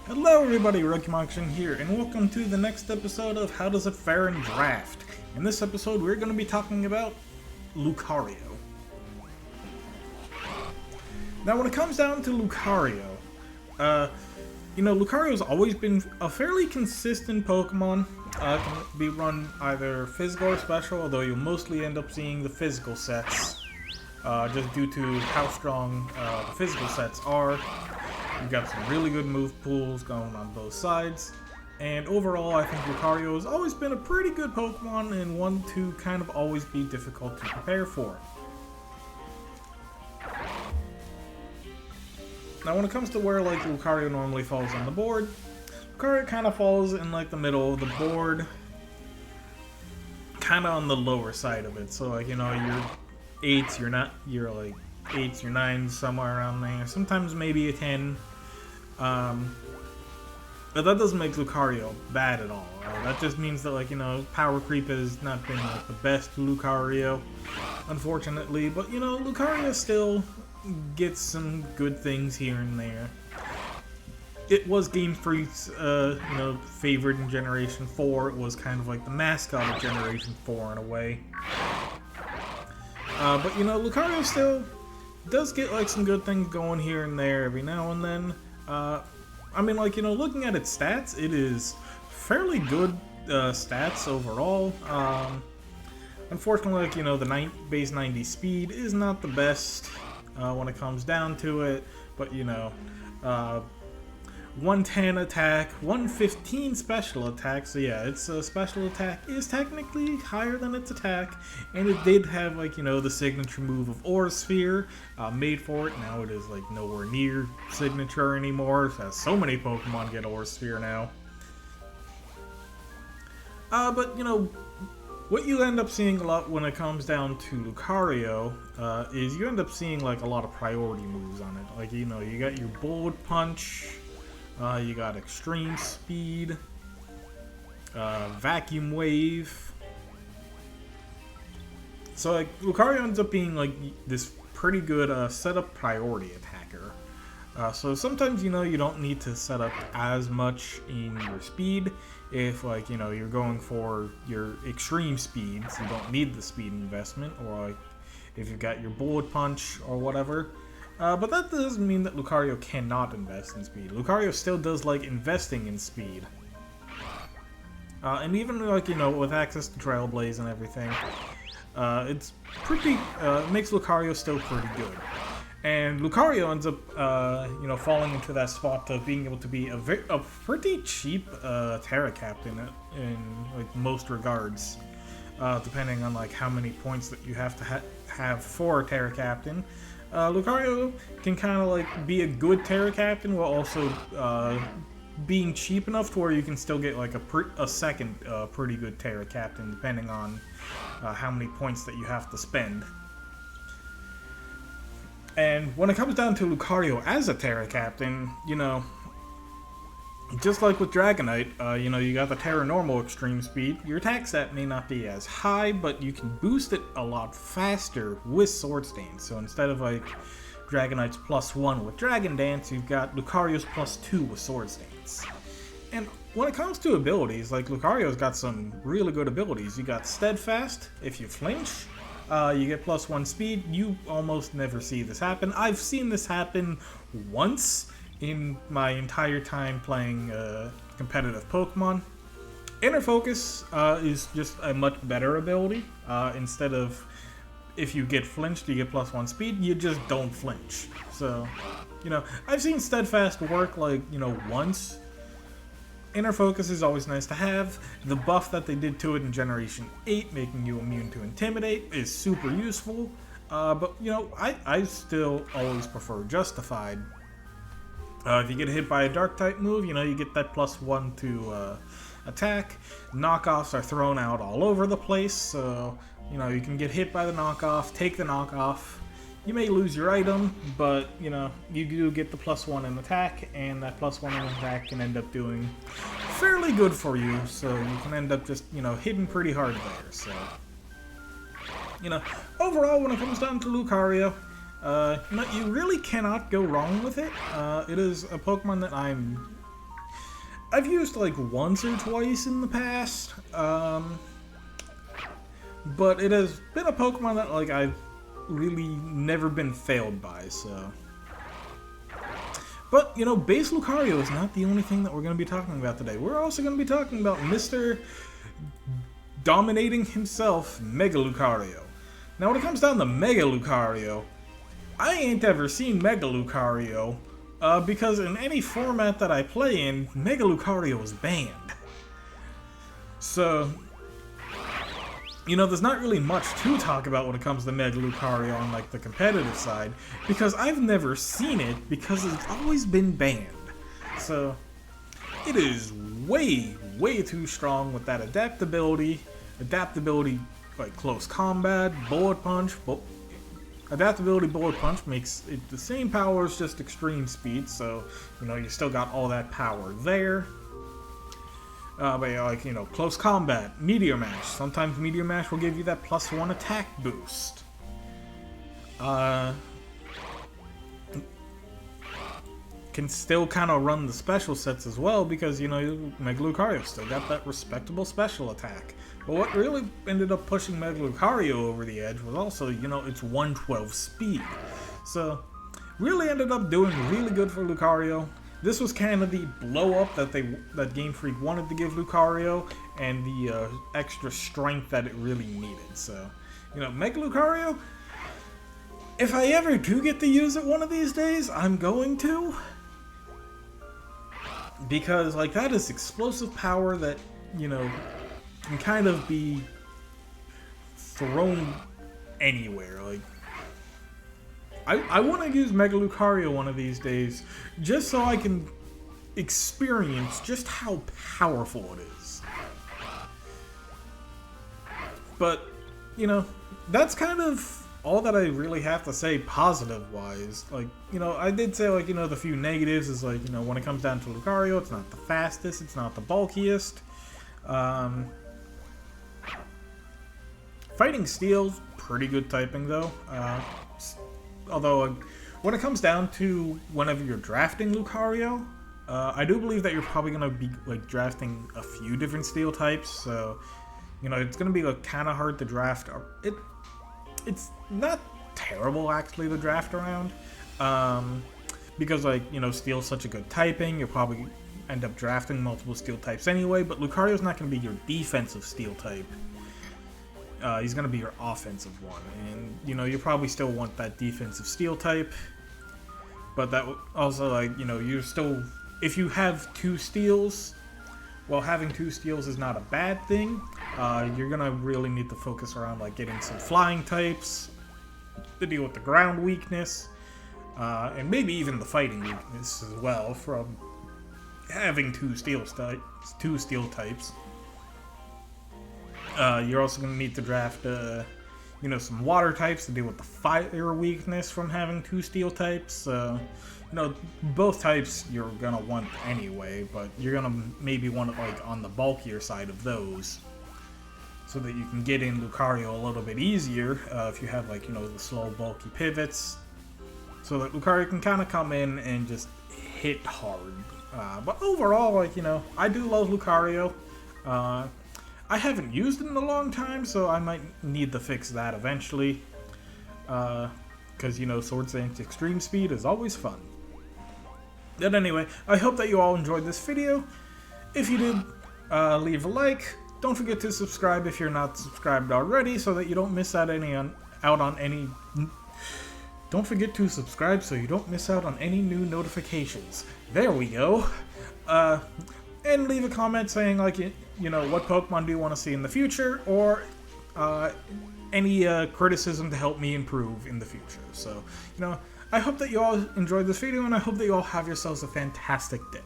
Hello everybody, Rockimoction here, and welcome to the next episode of How Does It Fare in Draft. In this episode, we're going to be talking about Lucario. Now, when it comes down to Lucario, Lucario's always been a fairly consistent Pokemon. Can be run either physical or special, although you'll mostly end up seeing the physical sets, just due to how strong the physical sets are. You've got some really good move pools going on both sides, and overall I think Lucario has always been a pretty good Pokemon and one to kind of always be difficult to prepare for. Now when it comes to where like Lucario normally falls on the board, Lucario kind of falls in like the middle of the board, kind of on the lower side of it. So like, your 8s, you're like 8s or 9s, somewhere around there. Sometimes maybe a 10. But that doesn't make Lucario bad at all. That just means that power creep has not been like the best Lucario, unfortunately. But Lucario still gets some good things here and there. It was Game Freak's favorite in Generation 4. It was kind of like the mascot of Generation 4 in a way. But Lucario still does get like some good things going here and there every now and then. Looking at its stats, it is fairly good stats overall. Unfortunately, the base 90 speed is not the best when it comes down to it, but 110 attack, 115 special attack, so yeah, its special attack is technically higher than its attack, and it did have the signature move of Aura Sphere made for it. Now it is nowhere near signature anymore, as so many Pokemon get Aura Sphere now. But what you end up seeing a lot when it comes down to Lucario is you end up seeing a lot of priority moves on it. You got your Bullet Punch, you got Extreme Speed, Vacuum Wave. So Lucario ends up being this pretty good setup priority attacker. So sometimes you don't need to set up as much in your speed. If you're going for your extreme speeds, you don't need the speed investment, or if you've got your Bullet Punch or whatever. But that doesn't mean that Lucario cannot invest in speed. Lucario still does like investing in speed. And even with access to Trailblaze and everything, it's pretty, makes Lucario still pretty good. And Lucario ends up, falling into that spot of being able to be a pretty cheap Terra Captain in most regards, depending on how many points that you have to have for a Terra Captain. Lucario can kind of be a good Terra Captain while also being cheap enough to where you can still get a second pretty good Terra Captain, depending on how many points that you have to spend. And when it comes down to Lucario as a Terra Captain, just like with Dragonite, you got the Terra Normal Extreme Speed. Your attack stat may not be as high, but you can boost it a lot faster with Swords Dance. So instead of Dragonite's +1 with Dragon Dance, you've got Lucario's +2 with Swords Dance. And when it comes to abilities, Lucario's got some really good abilities. You got Steadfast. If you flinch, you get +1 speed. You almost never see this happen. I've seen this happen once in my entire time playing competitive Pokemon. Inner Focus is just a much better ability. Instead of, if you get flinched, you get +1 speed, you just don't flinch. So, I've seen Steadfast work once. Inner Focus is always nice to have. The buff that they did to it in Generation 8, making you immune to Intimidate, is super useful. But, I still always prefer Justified. If you get hit by a Dark-type move, you get that +1 to attack. Knockoffs are thrown out all over the place, so, you can get hit by the knockoff, take the knockoff. You may lose your item, but, you do get the +1 in attack, and that +1 in attack can end up doing fairly good for you, so you can end up just, hitting pretty hard there, so. Overall, when it comes down to Lucario, you really cannot go wrong with it. It is a Pokemon that I'm I've used like once or twice in the past, but it has been a Pokemon that like I've really never been failed by, so. But, you know, base Lucario is not the only thing that we're going to be talking about today. We're also going to be talking about Mr. Dominating himself, Mega Lucario. Now, when it comes down to Mega Lucario, I ain't ever seen Mega Lucario, because in any format that I play in, Mega Lucario is banned. So, you know, there's not really much to talk about when it comes to Mega Lucario on, like, the competitive side, because I've never seen it, because it's always been banned. So, it is way, way too strong with that adaptability, like close combat, bullet punch. Adaptability bullet punch makes it the same power as just extreme speed, so, you know, you still got all that power there. But yeah, like, you know, close combat, Meteor Mash. Sometimes Meteor Mash will give you that +1 attack boost. Can still kind of run the special sets as well because, you know, Mega Lucario still got that respectable special attack. But what really ended up pushing Mega Lucario over the edge was also, you know, its 112 speed. So, really ended up doing really good for Lucario. This was kind of the blow-up that Game Freak wanted to give Lucario, and the extra strength that it really needed. So, you know, Mega Lucario, if I ever do get to use it one of these days, I'm going to. Because, like, that is explosive power that, you know, can kind of be thrown anywhere. Like, I want to use Mega Lucario one of these days, just so I can experience just how powerful it is. But, you know, that's kind of all that I really have to say positive-wise. Like, you know, I did say, like, you know, the few negatives is, like, you know, when it comes down to Lucario, it's not the fastest, it's not the bulkiest. Fighting Steel's pretty good typing, though. Although, when it comes down to whenever you're drafting Lucario, I do believe that you're probably going to be, like, drafting a few different steel types, so, you know, it's going to be, like, kind of hard to draft. It's not terrible, actually, to draft around, because, like, you know, steel's such a good typing, you'll probably end up drafting multiple steel types anyway, but Lucario's not going to be your defensive steel type. He's going to be your offensive one, and, you know, you probably still want that defensive steel type, but that also, like, you know, you're still, if you have two steels, well, having two steels is not a bad thing. You're going to really need to focus around, like, getting some flying types to deal with the ground weakness, and maybe even the fighting weakness as well from having two steel types. You're also going to need to draft, you know, some water types to deal with the fire weakness from having two steel types. You know, both types you're going to want anyway, but you're going to maybe want it, like, on the bulkier side of those, so that you can get in Lucario a little bit easier if you have, like, you know, the slow, bulky pivots, so that Lucario can kind of come in and just hit hard. But overall, like, you know, I do love Lucario. I haven't used it in a long time, so I might need to fix that eventually. Because, you know, Swords Dance Extreme Speed is always fun. But anyway, I hope that you all enjoyed this video. If you did, leave a like. Don't forget to subscribe if you're not subscribed already, so that you don't miss out on any. Don't forget to subscribe so you don't miss out on any new notifications. There we go. And leave a comment saying, like, you know, what Pokemon do you want to see in the future, or any criticism to help me improve in the future. So, you know, I hope that you all enjoyed this video, and I hope that you all have yourselves a fantastic day.